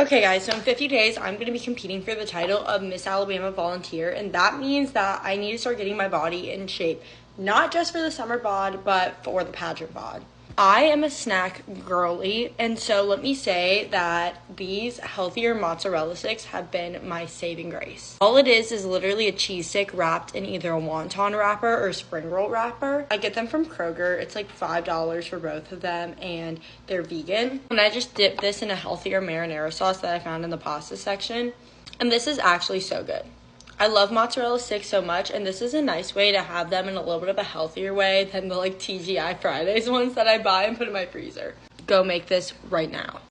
Okay guys, so in 50 days, I'm going to be competing for the title of Miss Alabama Volunteer, and that means that I need to start getting my body in shape, not just for the summer bod, but for the pageant bod. I am a snack girly, and so let me say that these healthier mozzarella sticks have been my saving grace. All it is literally a cheese stick wrapped in either a wonton wrapper or spring roll wrapper. I get them from Kroger. It's like $5 for both of them, and they're vegan. And I just dip this in a healthier marinara sauce that I found in the pasta section, and this is actually so good. I love mozzarella sticks so much, and this is a nice way to have them in a little bit of a healthier way than the TGI Fridays ones that I buy and put in my freezer. Go make this right now.